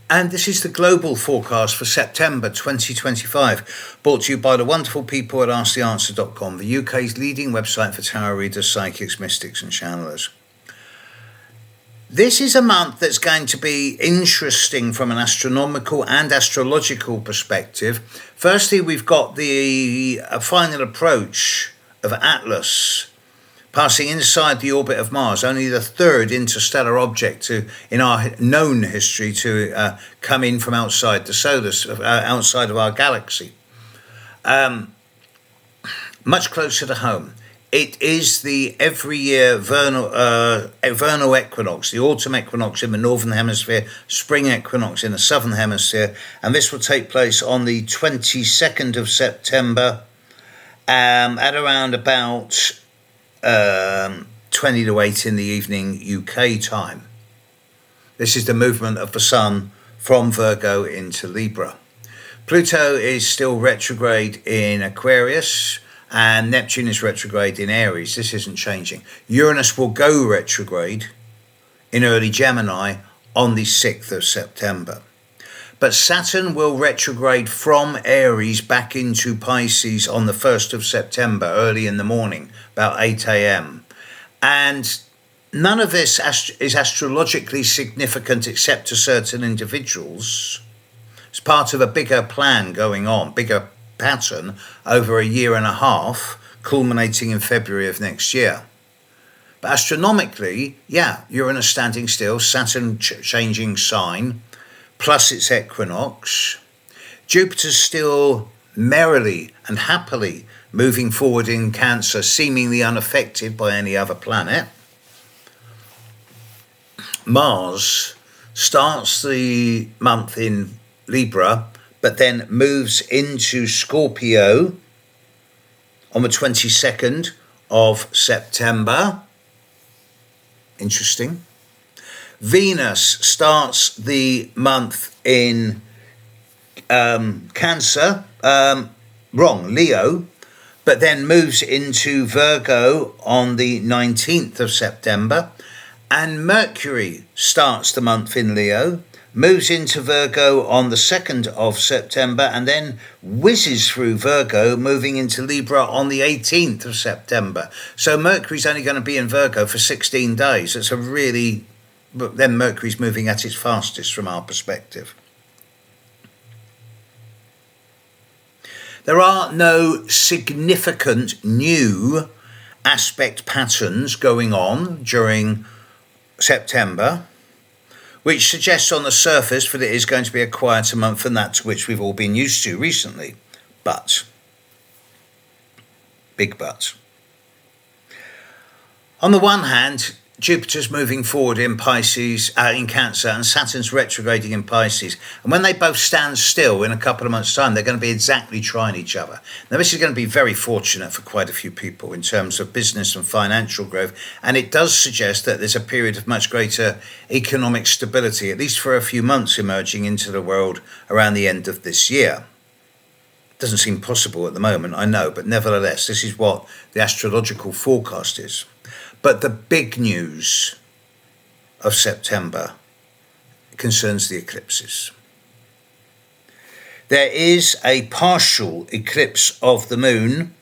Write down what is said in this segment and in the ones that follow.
And this is the global forecast for September 2025, brought to you by the wonderful people at asktheanswer.com, the UK's leading website for tarot readers, psychics, mystics and channelers. This is a month that's going to be interesting from an astronomical and astrological perspective. Firstly, we've got the final approach of Atlas, passing inside the orbit of Mars, only the third interstellar object in our known history to come in from outside the outside of our galaxy. Much closer to home. It is the every year vernal equinox, the autumn equinox in the northern hemisphere, spring equinox in the southern hemisphere, and this will take place on the 22nd of September at around about 20 to 8 in the evening UK time. This is the movement of the Sun from Virgo into Libra. Pluto is still retrograde in Aquarius and Neptune is retrograde in Aries. This isn't changing. Uranus will go retrograde in early Gemini on the 6th of September. But Saturn will retrograde from Aries back into Pisces on the 1st of September, early in the morning, about 8 a.m. And none of this is astrologically significant except to certain individuals. It's part of a bigger plan going on, bigger pattern over a year and a half, culminating in February of next year. But astronomically, Uranus standing still, Saturn changing sign, plus its equinox. Jupiter's still merrily and happily moving forward in Cancer, seemingly unaffected by any other planet. Mars starts the month in Libra, but then moves into Scorpio on the 22nd of September. Interesting. Venus starts the month in Cancer, Leo, but then moves into Virgo on the 19th of September. And Mercury starts the month in Leo, moves into Virgo on the 2nd of September, and then whizzes through Virgo, moving into Libra on the 18th of September. So Mercury's only going to be in Virgo for 16 days. It's but then Mercury's moving at its fastest from our perspective. There are no significant new aspect patterns going on during September, which suggests on the surface that it is going to be a quieter month than that to which we've all been used to recently. But, big but. On the one hand, Jupiter's moving forward in Pisces, in Cancer, and Saturn's retrograding in Pisces. And when they both stand still in a couple of months' time, they're going to be exactly trying each other. Now, this is going to be very fortunate for quite a few people in terms of business and financial growth. And it does suggest that there's a period of much greater economic stability, at least for a few months, emerging into the world around the end of this year. Doesn't seem possible at the moment, I know, but nevertheless, this is what the astrological forecast is. But the big news of September concerns the eclipses. There is a partial eclipse of the moon.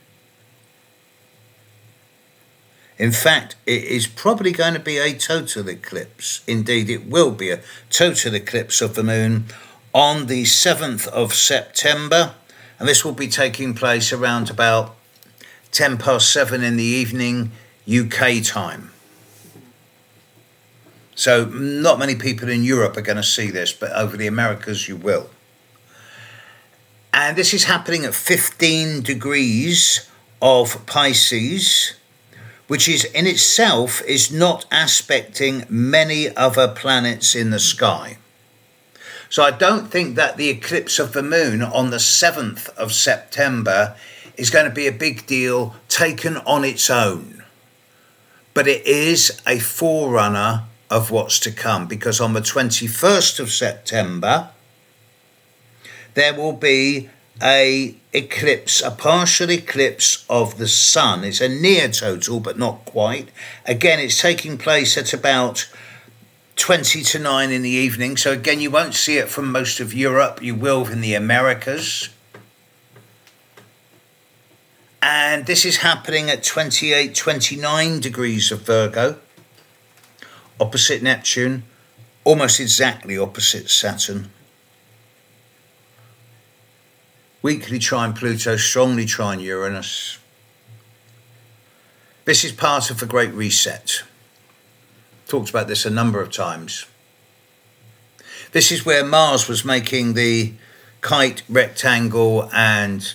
In fact, it is probably going to be a total eclipse. Indeed, it will be a total eclipse of the moon on the 7th of September. And this will be taking place around about 7:10 in the evening, UK time. So not many people in Europe are going to see this, but over the Americas you will. And this is happening at 15 degrees of Pisces, which is in itself is not aspecting many other planets in the sky. So I don't think that the eclipse of the moon on the 7th of September is going to be a big deal taken on its own. But it is a forerunner of what's to come, because on the 21st of September, there will be a partial eclipse of the sun. It's a near total, but not quite. Again, it's taking place at about 20 to 9 in the evening. So again, you won't see it from most of Europe. You will in the Americas. And this is happening at 28, 29 degrees of Virgo, opposite Neptune, almost exactly opposite Saturn. Weakly trine Pluto, strongly trine Uranus. This is part of the Great Reset. Talked about this a number of times. This is where Mars was making the kite rectangle and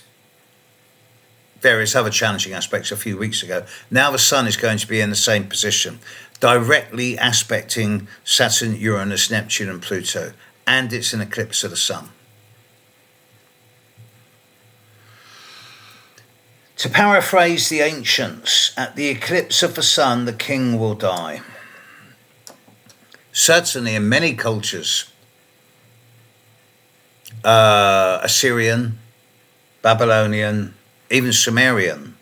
various other challenging aspects a few weeks ago. Now the Sun is going to be in the same position, directly aspecting Saturn, Uranus, Neptune and Pluto, and it's an eclipse of the Sun. To paraphrase the ancients, at the eclipse of the Sun, the king will die. Certainly in many cultures, Assyrian, Babylonian, even Sumerian,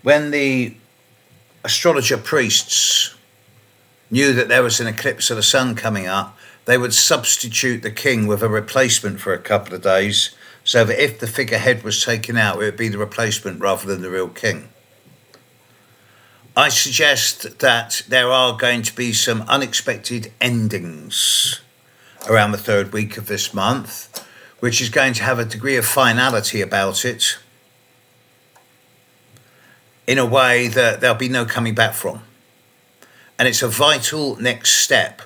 when the astrologer priests knew that there was an eclipse of the Sun coming up, they would substitute the king with a replacement for a couple of days, so that if the figurehead was taken out, it would be the replacement rather than the real king. I suggest that there are going to be some unexpected endings around the third week of this month, which is going to have a degree of finality about it, in a way that there'll be no coming back from. And it's a vital next step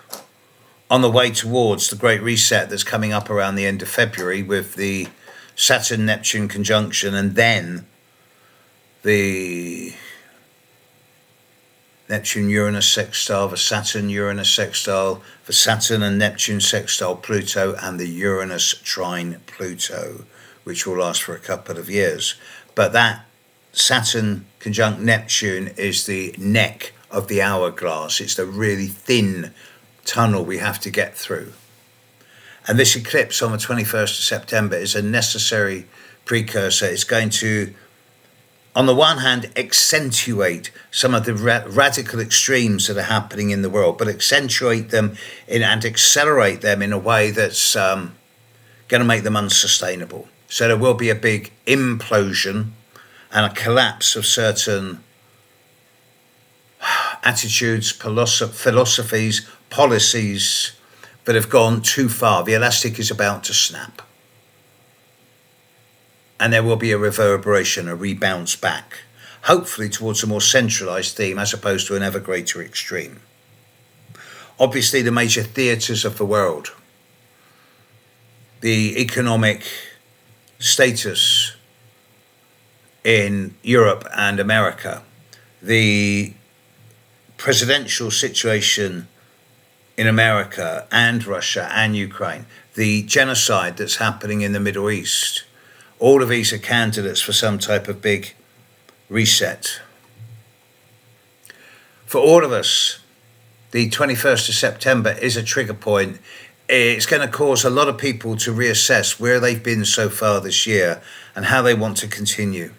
on the way towards the Great Reset that's coming up around the end of February with the Saturn-Neptune conjunction, and then the Neptune-Uranus sextile, the Saturn-Uranus sextile, the Saturn and Neptune sextile Pluto, and the Uranus trine Pluto, which will last for a couple of years. But that Saturn conjunct Neptune is the neck of the hourglass. It's the really thin tunnel we have to get through. And this eclipse on the 21st of September is a necessary precursor. It's going to, on the one hand, accentuate some of the radical extremes that are happening in the world, but accentuate them and accelerate them in a way that's going to make them unsustainable. So there will be a big implosion and a collapse of certain attitudes, philosophies, policies that have gone too far. The elastic is about to snap. And there will be a reverberation, a rebounce back, hopefully towards a more centralised theme as opposed to an ever greater extreme. Obviously, the major theatres of the world, the economic status in Europe and America, the presidential situation in America and Russia and Ukraine, the genocide that's happening in the Middle East, all of these are candidates for some type of big reset. For all of us, the 21st of September is a trigger point. It's going to cause a lot of people to reassess where they've been so far this year and how they want to continue.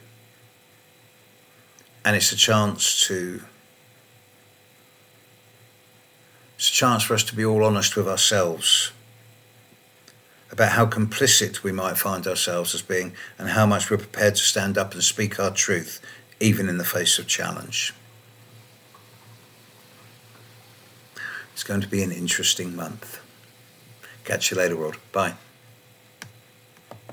And it's a chance for us to be all honest with ourselves about how complicit we might find ourselves as being and how much we're prepared to stand up and speak our truth, even in the face of challenge. It's going to be an interesting month. Catch you later, world. Bye.